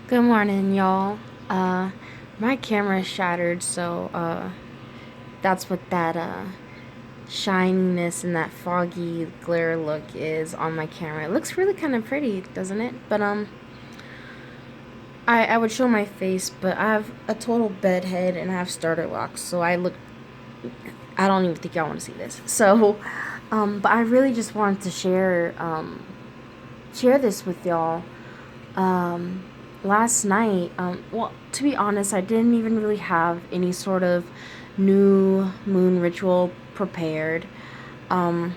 Good morning, y'all. Uh, my camera is shattered, so that's what that shininess and that foggy glare look is on my camera. It looks really kind of pretty, doesn't it? But I would show my face, but I have a total bed head and I have starter locks, so I don't even think y'all want to see this. So, but I really just wanted to share this with y'all. Last night, well, to be honest, I didn't even really have any sort of new moon ritual prepared. Um,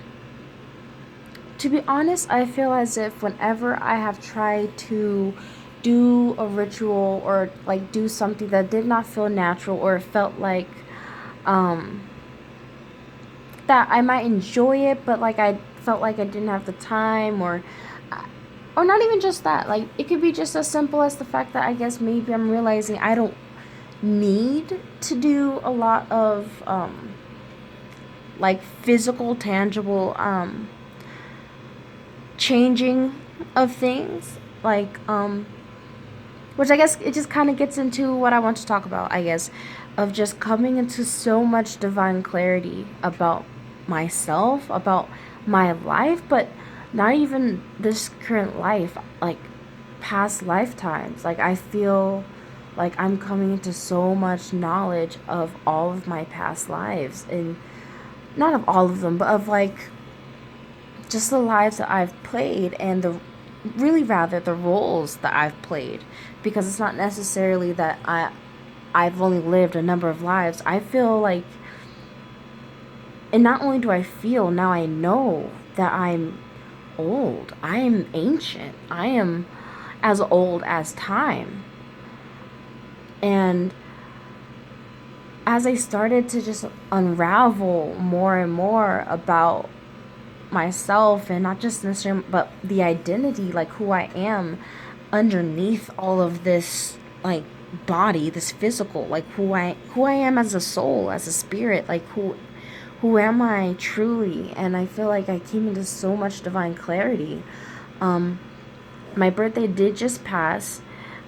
to be honest, I feel as if whenever I have tried to do a ritual or like do something that did not feel natural or felt like um, that I might enjoy it, but like I felt like I didn't have the time or not even just that. Like it could be just as simple as the fact that I guess maybe I'm realizing I don't need to do a lot of like physical, tangible changing of things. Like which I guess it just kind of gets into what I want to talk about, I guess, of just coming into so much divine clarity about myself, about my life, but not even this current life, like past lifetimes. Like I feel like I'm coming into so much knowledge of all of my past lives, and not of all of them, but of like just the lives that I've played and the really rather the roles that I've played, because it's not necessarily that I've only lived a number of lives. I feel like, and not only do I feel, now I know that I'm old. I am ancient. I am as old as time. And as I started to just unravel more and more about myself, and not just necessarily, but the identity, like who I am underneath all of this, like body, this physical, like who I am as a soul, as a spirit, like who am I truly? And I feel like I came into so much divine clarity. Um, my birthday did just pass.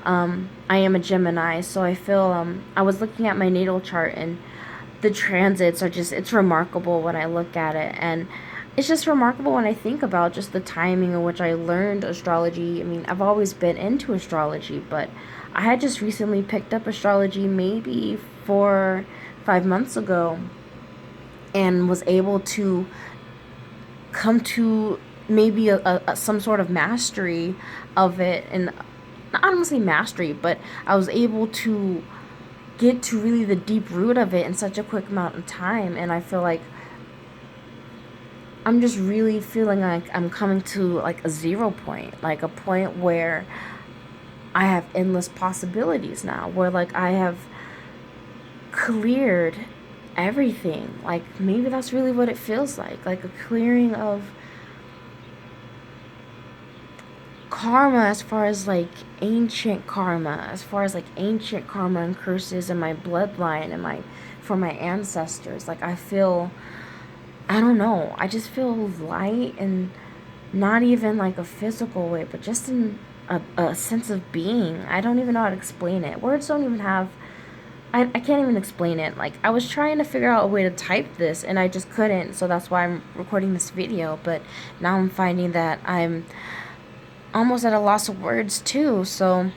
I am a Gemini, so I feel I was looking at my natal chart, and the transits are just, it's remarkable when I look at it, and it's just remarkable when I think about just the timing in which I learned astrology. I mean, I've always been into astrology, but I had just recently picked up astrology maybe 4 5 months ago, and was able to come to maybe some sort of mastery of it. And I don't want to say mastery, but I was able to get to really the deep root of it in such a quick amount of time. And I feel like I'm just really feeling like I'm coming to like a zero point, like a point where I have endless possibilities now, where like I have cleared everything. Like maybe that's really what it feels like a clearing of karma, as far as like ancient karma, as far as like ancient karma and curses in my bloodline and my from my ancestors. Like I don't know, I just feel light, and not even like a physical way, but just in a sense of being. I don't even know how to explain it. Words don't even have, I can't even explain it. Like I was trying to figure out a way to type this and I just couldn't, so that's why I'm recording this video. But now I'm finding that I'm almost at a loss of words too. So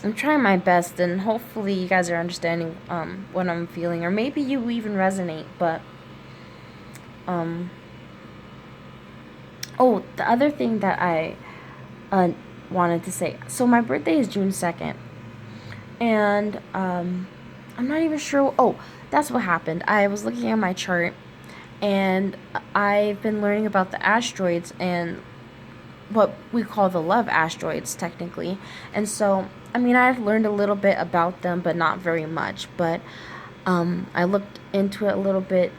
I'm trying my best, and hopefully you guys are understanding what I'm feeling, or maybe you even resonate. But um oh, the other thing that I uh wanted to say. So my birthday is June 2nd, and I'm not even sure. Oh, that's what happened. I was looking at my chart, and I've been learning about the asteroids and what we call the love asteroids technically. And so, I mean, I've learned a little bit about them, but not very much. But I looked into it a little bit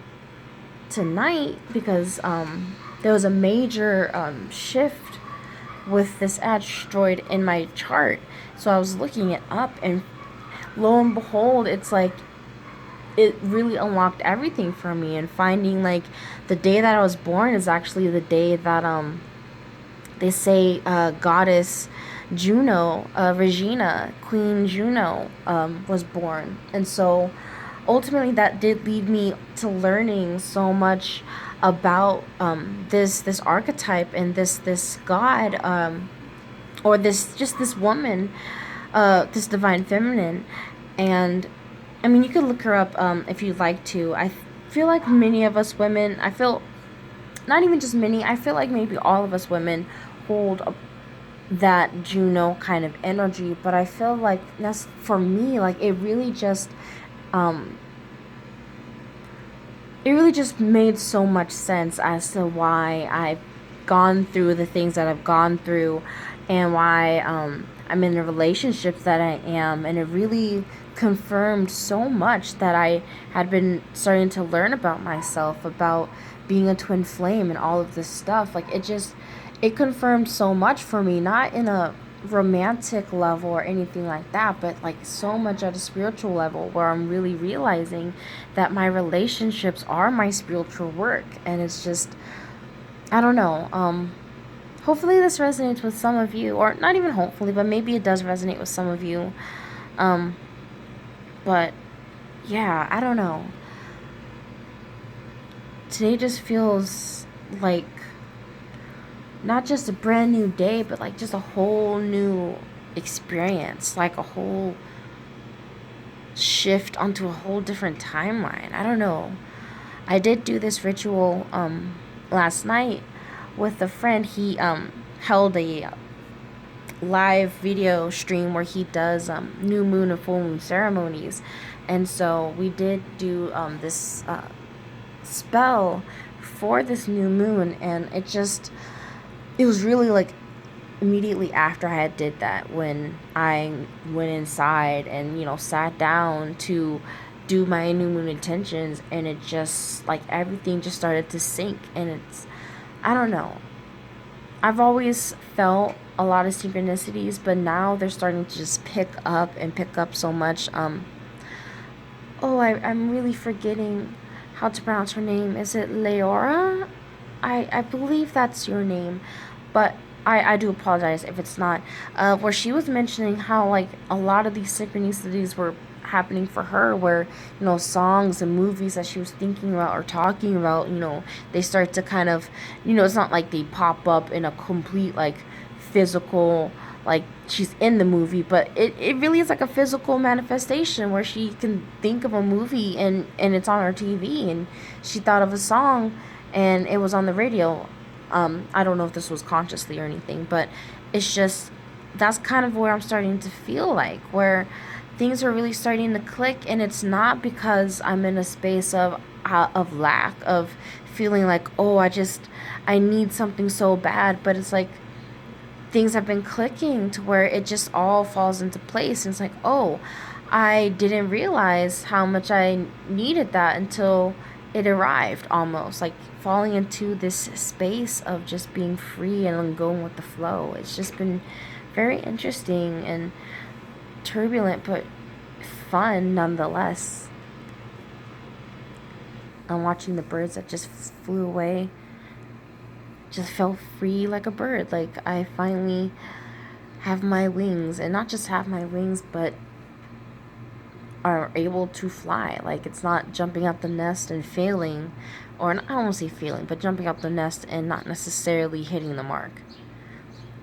tonight because there was a major shift with this asteroid in my chart. So I was looking it up, and lo and behold, it's like it really unlocked everything for me. And finding like the day that I was born is actually the day that they say goddess Juno, Regina, Queen Juno, was born. And so ultimately that did lead me to learning so much about this archetype and this god, or this woman, this divine feminine. And I mean, you could look her up if you'd like to. I feel like many of us women, I feel not even just many, I feel like maybe all of us women hold that Juno kind of energy. But I feel like that's, for me, like um it really just made so much sense as to why I've gone through the things that I've gone through, and why I'm in the relationships that I am. And it really confirmed so much that I had been starting to learn about myself, about being a twin flame and all of this stuff. Like, it confirmed so much for me, not in a romantic level or anything like that, but like so much at a spiritual level, where I'm really realizing that my relationships are my spiritual work. And it's just, I don't know, hopefully this resonates with some of you, or not even hopefully, but maybe it does resonate with some of you. um but yeah, I don't know, today just feels like not just a brand new day, but like just a whole new experience, like a whole shift onto a whole different timeline. I don't know. I did do this ritual last night with a friend. He held a live video stream where he does new moon and full moon ceremonies. And so we did do this spell for this new moon, and it was really like immediately after I had did that, when I went inside and, sat down to do my new moon intentions. And it just, like, everything just started to sink. And I don't know, I've always felt a lot of synchronicities, but now they're starting to just pick up and pick up so much. I'm really forgetting how to pronounce her name. Is it Leora? I believe that's your name, but I do apologize if it's not. Where she was mentioning how, like, a lot of these synchronicities were happening for her, where, songs and movies that she was thinking about or talking about, they start to kind of, it's not like they pop up in a complete, like, physical, like she's in the movie, but it really is like a physical manifestation, where she can think of a movie, and it's on her TV, and she thought of a song and it was on the radio. I don't know if this was consciously or anything, but it's just, that's kind of where I'm starting to feel like, where things are really starting to click. And it's not because I'm in a space of lack, of feeling like, oh, I need something so bad, but it's like things have been clicking to where it just all falls into place. And it's like, oh, I didn't realize how much I needed that until it arrived, almost like falling into this space of just being free and going with the flow. It's just been very interesting and turbulent, but fun nonetheless. I'm watching the birds that just flew away, just felt free like a bird. Like, I finally have my wings, and not just have my wings, but are able to fly. Like, it's not jumping out the nest and failing, or I don't want to say failing, but jumping out the nest and not necessarily hitting the mark.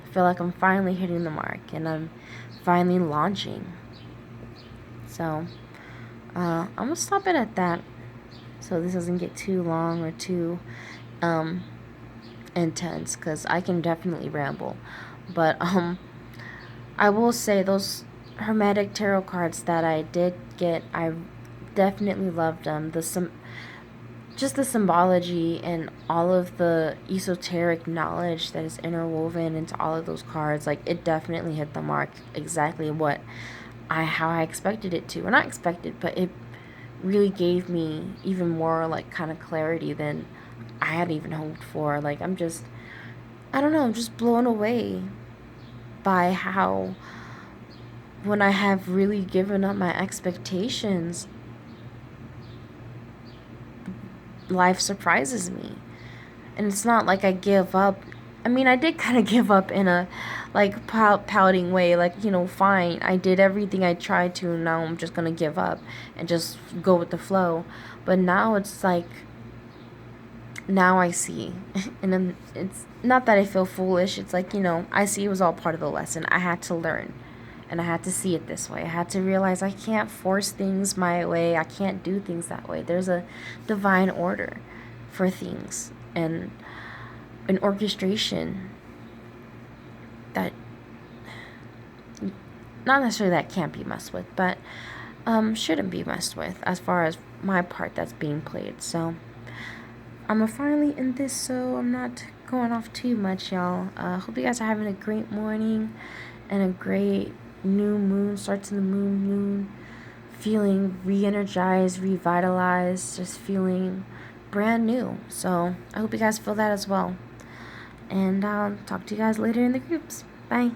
I feel like I'm finally hitting the mark, and I'm finally launching. So I'm gonna stop it at that, so this doesn't get too long or too intense, because I can definitely ramble. But I will say, those Hermetic tarot cards that I did get, I definitely loved them. Just the symbology and all of the esoteric knowledge that is interwoven into all of those cards, like, it definitely hit the mark, exactly how I expected it to. Or not expected, but it really gave me even more, like, kind of clarity than I had even hoped for. Like, I don't know, I'm just blown away by how, when I have really given up my expectations, life surprises me. And it's not like I give up. I mean, I did kind of give up in a like pouting way, like, you know, fine, I did everything I tried to, now I'm just gonna give up and just go with the flow. But now it's like, now I see. And then it's not that I feel foolish, it's like, you know, I see it was all part of the lesson. I had to learn, and I had to see it this way. I had to realize I can't force things my way. I can't do things that way. There's a divine order for things, and an orchestration that, not necessarily that can't be messed with, but shouldn't be messed with as far as my part that's being played. So I'm finally in this, so I'm not going off too much, y'all. Hope you guys are having a great morning and a great new moon, start to the moon, feeling re-energized, revitalized, just feeling brand new. So I hope you guys feel that as well. And I'll talk to you guys later in the groups. Bye.